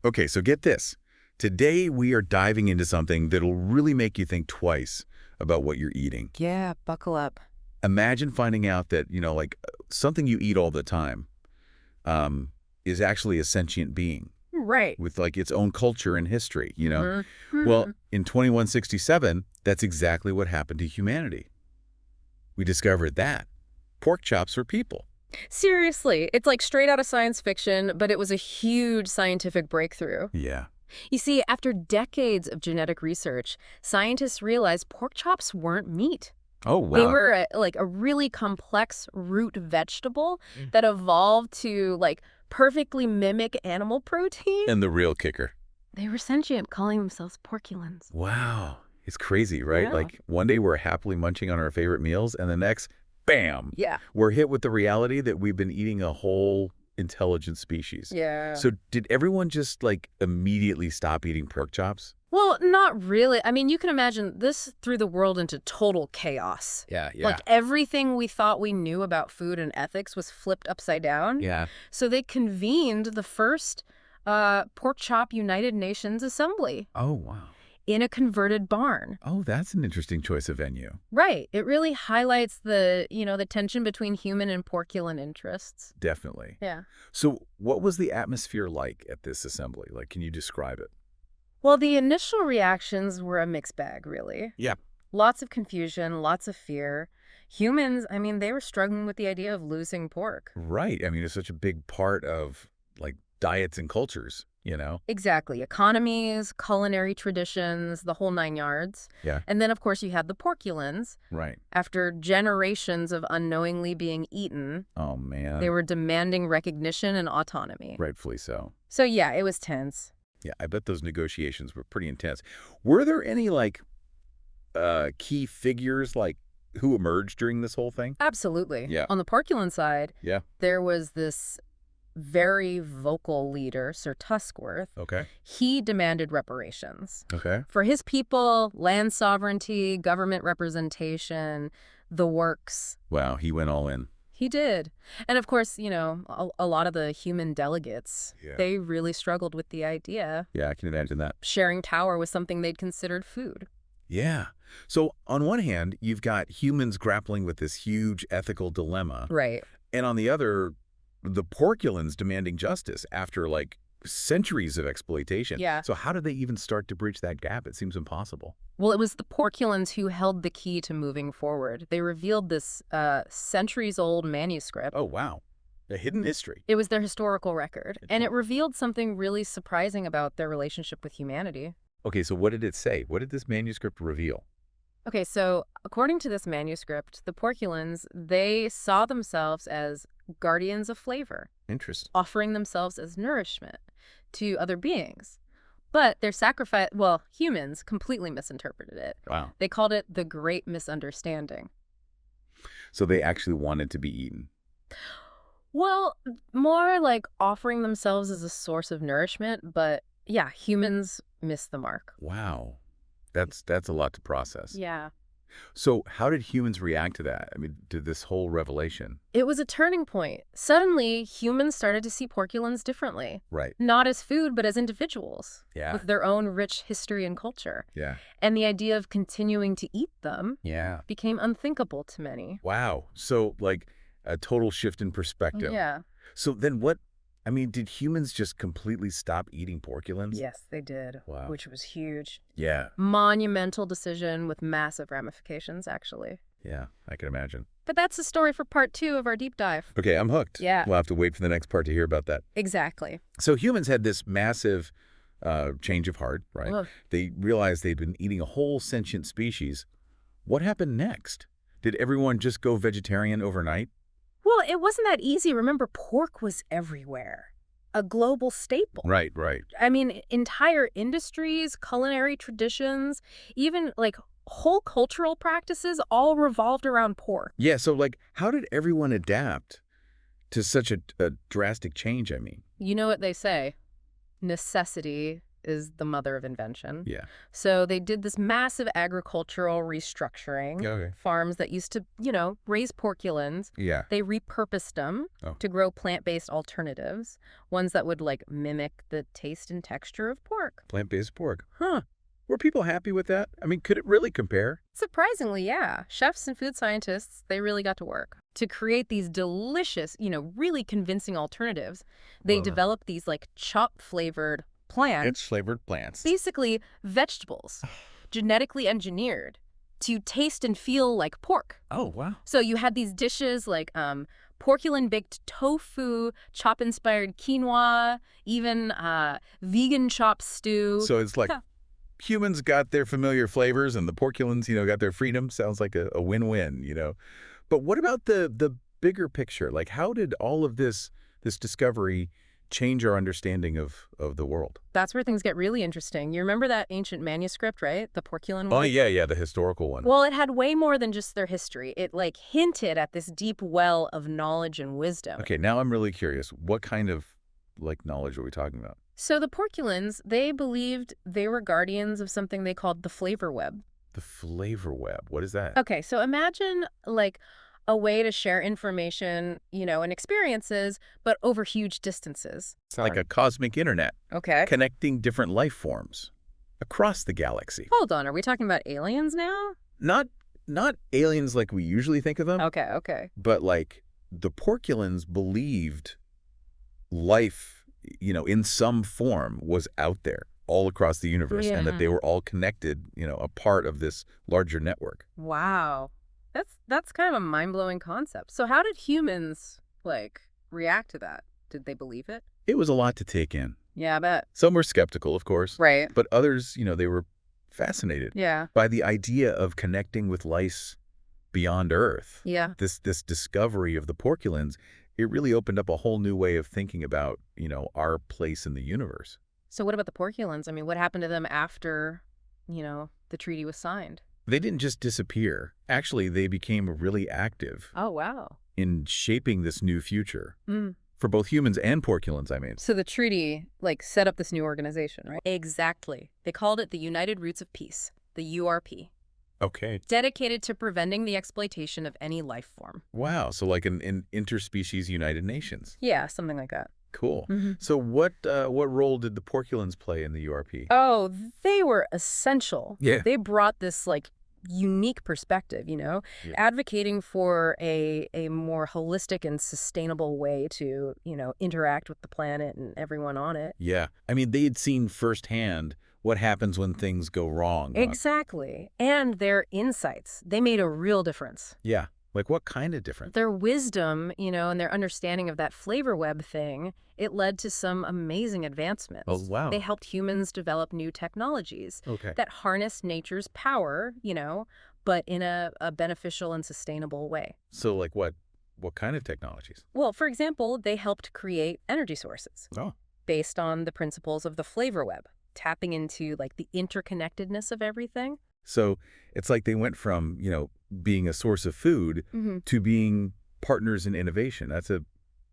Okay, so get this. Today, we are diving into something that'll really make you think twice about what you're eating. Yeah, buckle up. Imagine finding out that, something you eat all the time um, is actually a sentient being Right. with, like, its own culture and history. hmm Well, in 2167, that's exactly what happened to humanity. We discovered that pork chops are people. Seriously, it's like straight out of science fiction, but it was a huge scientific breakthrough. Yeah. You see, after decades of genetic research, scientists realized pork chops weren't meat. Oh, They wow. were like a really complex root vegetable Mm. that evolved to like perfectly mimic animal protein. And the real kicker. They were sentient, calling themselves porculans. Wow. It's crazy, right? Yeah. Like, one day we're happily munching on our favorite meals, and the next, bam! Yeah. We're hit with the reality that we've been eating a whole intelligent species. Yeah. So did everyone just, like, immediately stop eating pork chops? Well, not really. I mean, you can imagine this threw the world into total chaos. Yeah. Like everything we thought we knew about food and ethics was flipped upside down. Yeah. So they convened the first Pork Chop United Nations Assembly Oh, wow. in a converted barn. Oh, that's an interesting choice of venue. Right. It really highlights the tension between human and porculan interests. Definitely. Yeah. So what was the atmosphere like at this assembly? Like, can you describe it? Well, the initial reactions were a mixed bag, really. Yeah. Lots of confusion, lots of fear. Humans, I mean, they were struggling with the idea of losing pork. Right. I mean, it's such a big part of, like, diets and cultures. Exactly. Economies, culinary traditions, the whole nine yards. Yeah. And then, of course, you had the porculans. Right. After generations of unknowingly being eaten, Oh, man. they were demanding recognition and autonomy. Rightfully so. So, yeah, it was tense. Yeah, I bet those negotiations were pretty intense. Were there any, like, key figures, like, who emerged during this whole thing? Absolutely. Yeah. On the porculan side, Yeah. there was this very vocal leader, Sir Tuskworth. Okay. He demanded reparations. Okay. For his people, land sovereignty, government representation, the works. Wow, he went all in. He did. And of course, a lot of the human delegates, Yeah. they really struggled with the idea. Yeah, I can imagine that. Sharing power was something they'd considered food. Yeah. So on one hand, you've got humans grappling with this huge ethical dilemma. Right. And on the other, the porculans demanding justice after, like, centuries of exploitation. Yeah. So how did they even start to bridge that gap? It seems impossible. Well, it was the porculans who held the key to moving forward. They revealed this centuries-old manuscript. Oh, wow. A hidden history. It was their historical record, and it revealed something really surprising about their relationship with humanity. Okay, so what did it say? What did this manuscript reveal? Okay, so according to this manuscript, the porculans, they saw themselves as guardians of flavor, Interesting. offering themselves as nourishment to other beings. But their humans completely misinterpreted it. Wow. They called it the Great Misunderstanding. So they actually wanted to be eaten. Well, more like offering themselves as a source of nourishment, but yeah, humans missed the mark. Wow. That's a lot to process. Yeah. So how did humans react to that? I mean, to this whole revelation? It was a turning point. Suddenly, humans started to see porculans differently. Right. Not as food, but as individuals. Yeah. With their own rich history and culture. Yeah. And the idea of continuing to eat them Yeah. became unthinkable to many. Wow. So, like, a total shift in perspective. Yeah. So then did humans just completely stop eating porculans? Yes, they did. Wow. Which was huge. Yeah. Monumental decision with massive ramifications, actually. Yeah, I can imagine. But that's the story for part 2 of our deep dive. Okay, I'm hooked. Yeah. We'll have to wait for the next part to hear about that. Exactly. So humans had this massive change of heart, right? Ugh. They realized they'd been eating a whole sentient species. What happened next? Did everyone just go vegetarian overnight? Well, it wasn't that easy. Remember, pork was everywhere. A global staple. Right, right. I mean, entire industries, culinary traditions, even like whole cultural practices all revolved around pork. Yeah, so, like, how did everyone adapt to such a drastic change, I mean? You know what they say? Necessity is the mother of invention. Yeah. So they did this massive agricultural restructuring. Okay. Farms that used to, raise porculans. Yeah. They repurposed them Oh. to grow plant-based alternatives, ones that would, like, mimic the taste and texture of pork. Plant-based pork. Huh. Were people happy with that? I mean, could it really compare? Surprisingly, yeah. Chefs and food scientists, they really got to work to create these delicious, really convincing alternatives. They Well, developed these, like, chop-flavored plants. It's flavored plants. Basically vegetables, genetically engineered to taste and feel like pork. Oh, wow. So you had these dishes like porculan baked tofu, chop-inspired quinoa, even vegan chop stew. So it's like Huh. humans got their familiar flavors and the porculans, got their freedom. Sounds like a win-win. But what about the bigger picture? Like, how did all of this discovery change our understanding of the world? That's where things get really interesting. You remember that ancient manuscript, right? The Porculan Oh, one? yeah, the historical one. Well, it had way more than just their history. It, like, hinted at this deep well of knowledge and wisdom. Okay, now I'm really curious. What kind of, knowledge are we talking about? So the Porculans, they believed they were guardians of something they called the flavor web. The flavor web. What is that? Okay, so imagine, like, a way to share information, and experiences, but over huge distances. It's like a cosmic internet Okay. connecting different life forms across the galaxy. Hold on, are we talking about aliens now? Not aliens like we usually think of them, Okay. but like the Porculans believed life, in some form was out there all across the universe and that they were all connected, a part of this larger network. Wow. That's kind of a mind-blowing concept. So how did humans, like, react to that? Did they believe it? It was a lot to take in. Yeah, I bet. Some were skeptical, of course, Right. but others, they were fascinated Yeah. by the idea of connecting with life beyond Earth. Yeah. This discovery of the Porculans, it really opened up a whole new way of thinking about, our place in the universe. So what about the Porculans? I mean, what happened to them after, the treaty was signed? They didn't just disappear. Actually, they became really active Oh, wow. in shaping this new future. Mm. For both humans and Porculans, I mean. So the treaty, like, set up this new organization, right? Exactly. They called it the United Roots of Peace, the URP, Okay. dedicated to preventing the exploitation of any life form. Wow. So like an interspecies United Nations. Yeah, something like that. Cool. Mm-hmm. So what role did the Porculans play in the URP? Oh, they were essential. Yeah. They brought this, like, unique perspective, advocating for a more holistic and sustainable way to, interact with the planet and everyone on it. Yeah. I mean, they had seen firsthand what happens when things go wrong. Exactly. And their insights, they made a real difference. Yeah. Like what kind of difference? Their wisdom, and their understanding of that flavor web thing, it led to some amazing advancements. Oh, wow. They helped humans develop new technologies Okay. that harness nature's power, but in a beneficial and sustainable way. So like what kind of technologies? Well, for example, they helped create energy sources Oh. based on the principles of the flavor web, tapping into, like, the interconnectedness of everything. So it's like they went from, being a source of food to being partners in innovation. That's a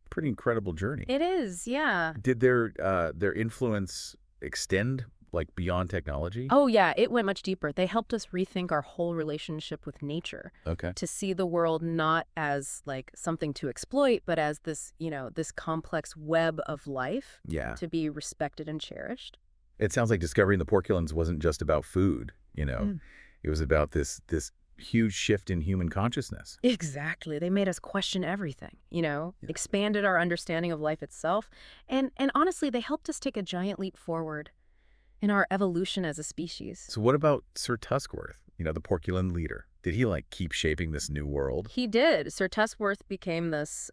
pretty incredible journey. It is, yeah. Did their influence extend like beyond technology? Oh, yeah, it went much deeper. They helped us rethink our whole relationship with nature, Okay. to see the world not as, like, something to exploit, but as this, this complex web of life Yeah. to be respected and cherished. It sounds like discovering the Porculans wasn't just about food, Mm. It was about this huge shift in human consciousness. Exactly. They made us question everything, expanded our understanding of life itself. And honestly, they helped us take a giant leap forward in our evolution as a species. So what about Sir Tuskworth, the Porculan leader? Did he like keep shaping this new world? He did. Sir Tuskworth became this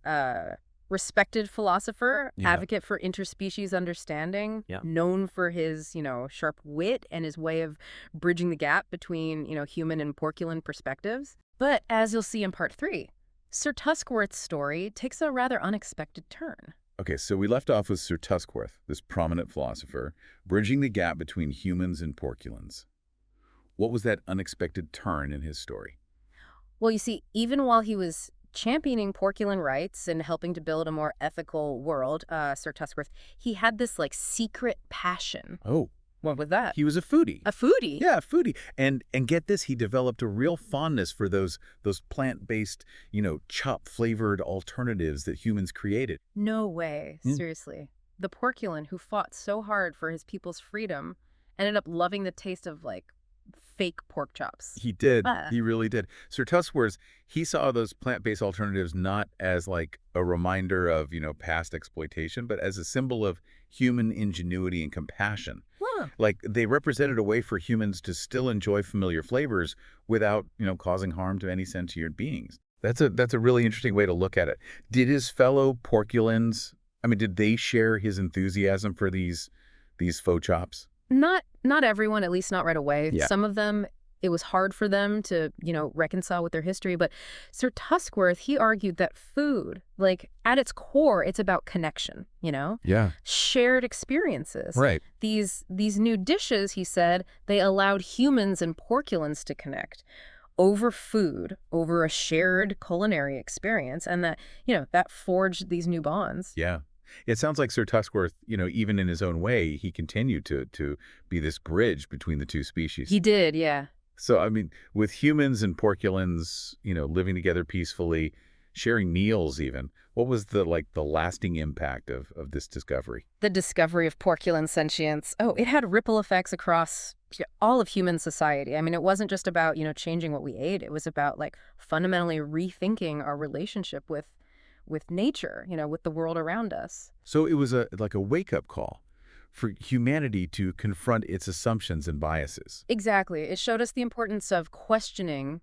respected philosopher, Yeah. advocate for interspecies understanding, Yeah. known for his, sharp wit and his way of bridging the gap between, human and Porculan perspectives. But as you'll see in part 3, Sir Tuskworth's story takes a rather unexpected turn. Okay, so we left off with Sir Tuskworth, this prominent philosopher, bridging the gap between humans and Porculans. What was that unexpected turn in his story? Well, you see, even while he was championing Porculan rights and helping to build a more ethical world, Sir Tuskworth, he had this, like, secret passion. Oh. What was that? He was a foodie. A foodie? Yeah, a foodie. And get this, he developed a real fondness for those plant-based, chop-flavored alternatives that humans created. No way. Mm. Seriously. The Porculan, who fought so hard for his people's freedom, ended up loving the taste of, like, fake pork chops. He did. Ah. He really did. Sir Tusquar's, he saw those plant-based alternatives not as like a reminder of, past exploitation, but as a symbol of human ingenuity and compassion. Huh. Like they represented a way for humans to still enjoy familiar flavors without, causing harm to any sentient beings. That's a really interesting way to look at it. Did his fellow Porculans, did they share his enthusiasm for these faux chops? Not everyone, at least not right away. Yeah. Some of them, it was hard for them to, reconcile with their history. But Sir Tusquarth, he argued that food, like at its core, it's about connection, Yeah. shared experiences. Right. These new dishes, he said, they allowed humans and Porculans to connect over food, over a shared culinary experience, and that forged these new bonds. Yeah. It sounds like Sir Tusquarth, even in his own way, he continued to be this bridge between the two species. He did, yeah. So, with humans and Porculans, living together peacefully, sharing meals even, what was the lasting impact of this discovery? The discovery of Porculan sentience, it had ripple effects across all of human society. It wasn't just about, changing what we ate. It was about, fundamentally rethinking our relationship with nature, with the world around us. So it was a wake-up call for humanity to confront its assumptions and biases. Exactly. It showed us the importance of questioning,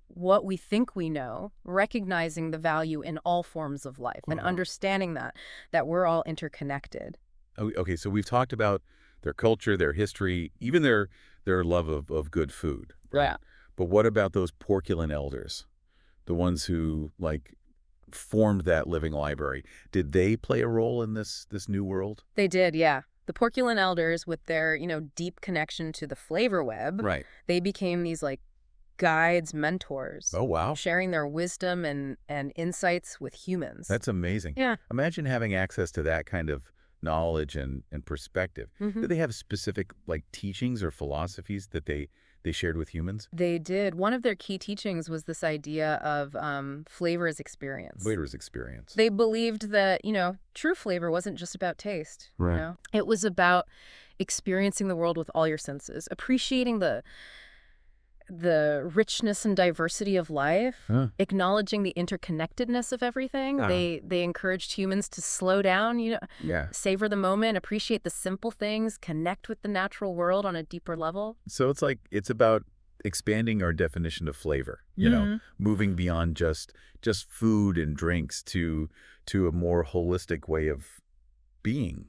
what we think we know, recognizing the value in all forms of life, and understanding that we're all interconnected. Okay, so we've talked about their culture, their history, even their love of good food. Yeah. But what about those Porculan elders, the ones who, formed that living library? Did they play a role in this new world? They did, yeah. The Porculan elders, with their, deep connection to the flavor web, Right. they became these, guides, mentors. Oh, wow. Sharing their wisdom and insights with humans. That's amazing. Yeah. Imagine having access to that kind of knowledge and perspective. Mhm. Did they have specific, teachings or philosophies that they shared with humans? They did. One of their key teachings was this idea of flavor as experience. Flavor's experience. They believed that, true flavor wasn't just about taste. Right. It was about experiencing the world with all your senses, appreciating the richness and diversity of life, acknowledging the interconnectedness of everything. They encouraged humans to slow down, Yeah. savor the moment, appreciate the simple things, connect with the natural world on a deeper level. So it's about expanding our definition of flavor, moving beyond just food and drinks to a more holistic way of being,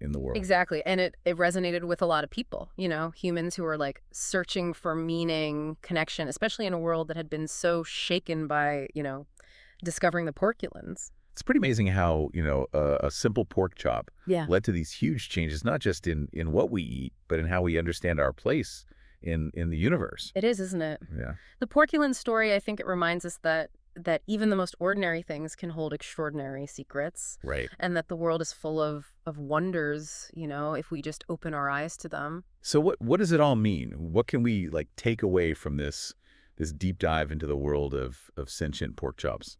in the world. Exactly. And it resonated with a lot of people, humans who were searching for meaning, connection, especially in a world that had been so shaken by, discovering the Porculans. It's pretty amazing how, a simple pork chop Yeah. led to these huge changes, not just in what we eat, but in how we understand our place in the universe. It is, isn't it? Yeah. The Porculan story, I think it reminds us that even the most ordinary things can hold extraordinary secrets. Right. And that the world is full of wonders, if we just open our eyes to them. So what does it all mean? What can we take away from this deep dive into the world of sentient pork chops?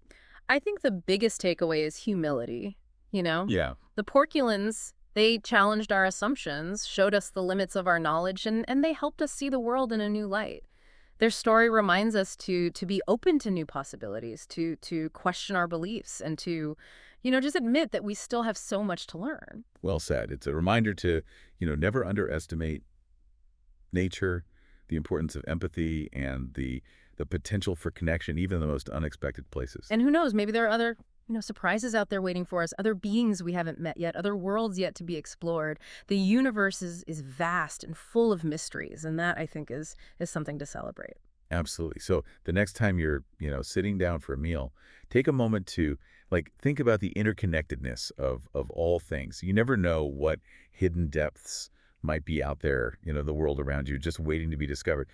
I think the biggest takeaway is humility, Yeah. The Porculans, they challenged our assumptions, showed us the limits of our knowledge, and they helped us see the world in a new light. Their story reminds us to be open to new possibilities, to question our beliefs, and to, just admit that we still have so much to learn. Well said. It's a reminder to, never underestimate nature, the importance of empathy, and the potential for connection, even in the most unexpected places. And who knows, maybe there are other, surprises out there waiting for us, other beings we haven't met yet, other worlds yet to be explored. The universe is vast and full of mysteries, and that, I think, is something to celebrate. Absolutely. So the next time you're, sitting down for a meal, take a moment to think about the interconnectedness of all things. You never know what hidden depths might be out there, the world around you, just waiting to be discovered.